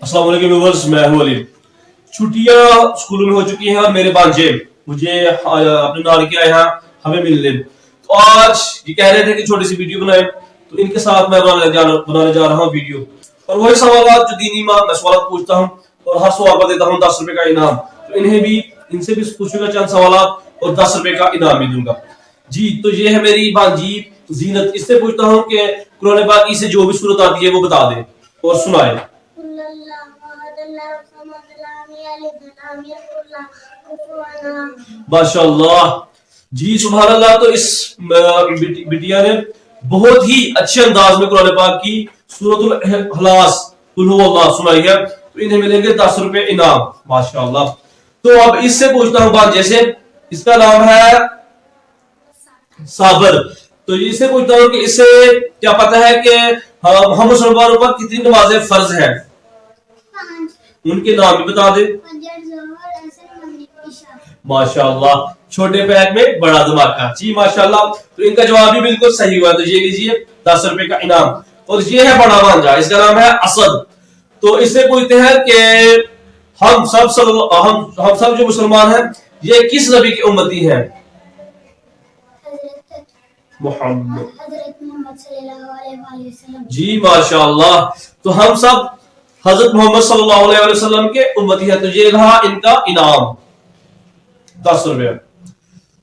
अस्सलाम वालेकुम व्यूअर्स, मैं हूं अली। छुट्टियां स्कूलों में हो चुकी हैं और मेरे भांजे मुझे अपने नानके आए हैं हमें मिलने। तो आज ये कह रहे थे कि छोटी सी वीडियो बनाए, तो इनके साथ मैं बनाने जा रहा हूँ वीडियो। और वही सवाल जो दीनी मैं सवाल पूछता हूँ और हर सवाल पर देता हूँ 10 रुपए का इनाम। तो इनसे भी पूछूंगा चंद सवाल और 10 रुपए का इनाम भी दूंगा जी। तो ये है मेरी भांजी जीनत। इससे पूछता हूँ कि कुरान पाक से जो भी सूरत आती है वो बता दे और सुनाए। माशाअल्लाह जी, सुभान अल्लाह। तो इस बिटिया ने बहुत ही अच्छे अंदाज में कुरान पाक की सूरतुल इखलास कुल हुवल्लाह सुनाई है। तो इन्हें मिलेंगे 10 रुपए इनाम। माशाअल्लाह। तो अब इससे पूछता हूँ बात, जैसे इसका नाम है साबर। तो इससे पूछता हूँ कि इससे क्या पता है कि हम मुसलमानों पर कितनी नमाजें फर्ज है? उनके नाम भी बता दे। माशाअल्लाह, छोटे पैर में बड़ा धमाका जी, माशाअल्लाह। तो इनका जवाब भी बिल्कुल सही हुआ। तो ये लीजिए 10 रुपए का इनाम। और ये है बड़ा भांजा, इसका नाम है असद। तो इससे पूछते हैं कि हम सब जो मुसलमान हैं ये किस नबी की उम्मती हैं? मोहम्मद जी, माशाअल्लाह। तो हम सब हजरत मोहम्मद सल्लल्लाहु अलैहि वसल्लम के उम्मती है। तो ये रहा इनका इनाम 10 रुपया।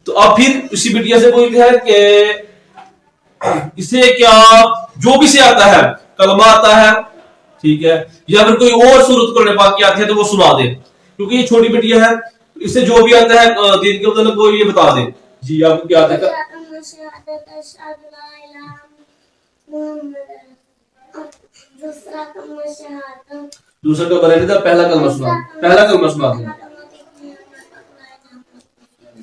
तो अब फिर उसी बिटिया से पूछते हैं कि इसे क्या जो भी से आता है, कलमा आता है, ठीक है, या फिर कोई और सूरत कुरान पाक की आती है तो वो सुना दे, क्योंकि ये छोटी बिटिया है। इससे जो भी आता है दीन के मतलब वो ये बता दे जी। आपको क्या आता है? दूसरा का बने था, पहला कलमा सुना दे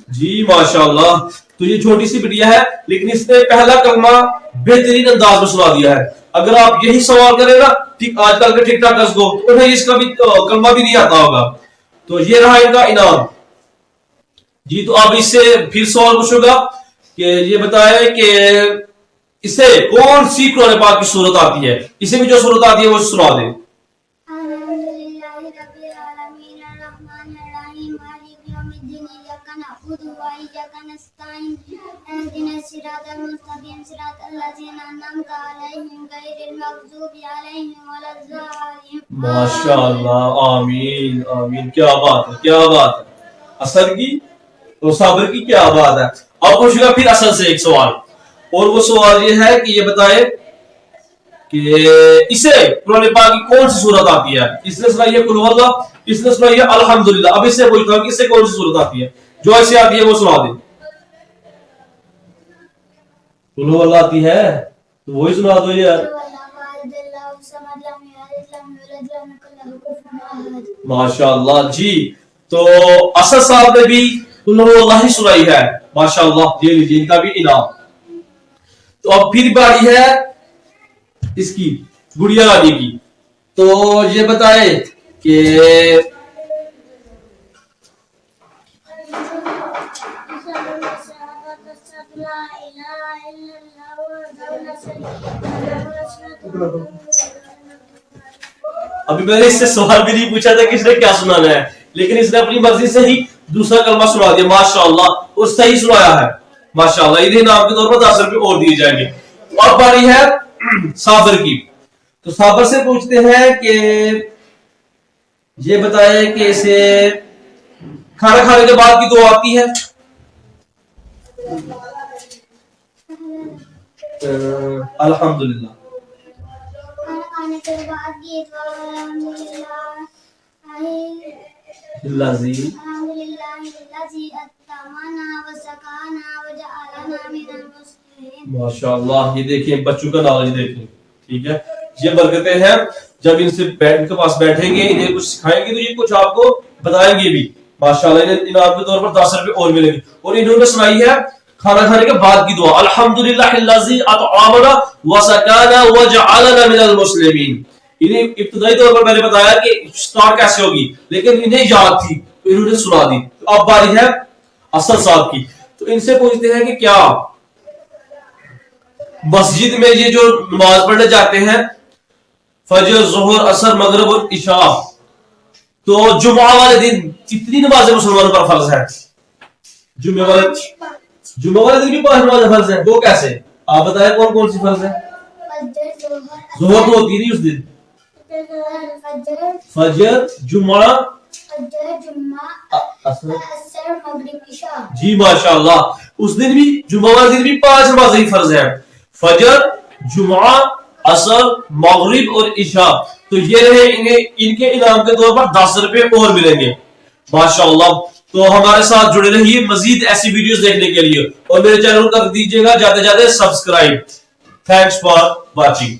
जी, माशाअल्लाह। तो ये छोटी सी बिटिया है लेकिन इसने पहला कलमा बेहतरीन अंदाज में सुना दिया है। अगर आप यही सवाल करें ना ठीक आजकल के टिक टॉकर्स को, तो उन्हें इसका भी कलमा भी नहीं आता होगा। तो ये रहा इनका इनाम जी। तो अब इससे फिर सवाल पूछूंगा कि ये बताए कि इसे कौन सी कुरान पाक की सूरत आती है? इसे भी जो सूरत आती है वो सुना दे। माशाअल्लाह, आमीन आमीन। क्या बात है, क्या बात है। असद की और साबर की क्या बात है। अब पूछूंगा फिर असद से एक सवाल, और वो सवाल ये है कि ये बताए कि इसे कुरान पाक की कौन सी सूरत आती है? इसने सुनाई है कुल हुवल्लाह, इसने सुनाई है अल्हम्दुलिल्लाह। अब इससे पूछता हूं कि इससे कौन सी सूरत आती है? जो ऐसे आती है वो सुना दे। कुल हुवल्लाह आती है तो वही सुना दो यार। माशाअल्लाह जी। तो असद साहब ने भी कुल हुवल्लाह ही सुनाई है। माशाअल्लाह, ये लीजिए इनका भी इनाम। तो अब फिर बारी है इसकी गुड़िया रानी की। तो ये बताए कि अभी मैंने इससे सवाल भी नहीं पूछा था कि इसने क्या सुनाना है, लेकिन इसने अपनी मर्जी से ही दूसरा कलमा सुना दिया। माशाअल्लाह, और सही सुनाया है। माशाअल्लाह, इन्हें नाम के तौर पर 10 रुपए और दिए जाएंगे। तो अब बारी है साबर की। तो साबर से पूछते हैं कि ये बताए कि इसे खाना खाने के बाद की दुआ आती है? अल्हम्दुलिल्लाह। खाने के बाद की माशाअल्लाह, ये देखिए बच्चों का नॉलेज देखिए, ठीक है। ये बरकतें हैं जब इनके पास बैठेंगे, इन्हें कुछ सिखाएंगे तो ये कुछ आपको बताएंगे भी। माशाअल्लाह, इन्हें इनाम के तौर पर 10 रुपए और मिलेंगे। और इन्होंने सुनाई है खाना खाने के बाद की दुआ, अल्हम्दुलिल्लाहिल्लज़ी अत'अमना व सकाना व जअलना मिनल मुस्लिमीन। इन्हें इब्तिदाई तौर पर मैंने बताया कि स्टार्ट कैसे होगी, लेकिन इन्हें याद थी तो इन्होंने सुना दी। तो अब बारी है असद साहब की। तो इनसे पूछते हैं कि क्या मस्जिद में ये जो नमाज पढ़ने जाते हैं فجر ظہر اثر مغرب اور عشاء. تو جمعہ والے دن کتنی نمازیں مسلمانوں پر فرض ہیں؟ جمعہ والے دن بھی 5 نمازیں فرض ہیں. وہ کیسے؟ آپ بتائیں کون کون سی فرض ہیں؟ ظہر تو ہوتی نہیں اس دن. فجر جمعہ جی ماشاء اللہ. اس دن بھی جمعہ والے دن بھی 5 نمازیں فرض ہیں. فجر جمعہ اثر مغرب اور عشاء. تو یہ رہے ان کے انعام کے طور پر 10 روپے اور ملیں گے ماشاء اللہ. تو ہمارے ساتھ جڑے رہیے مزید ایسی ویڈیوز دیکھنے کے لیے اور میرے چینل کو کر دیجیے گا جاتے جاتے سبسکرائب. Thanks for watching.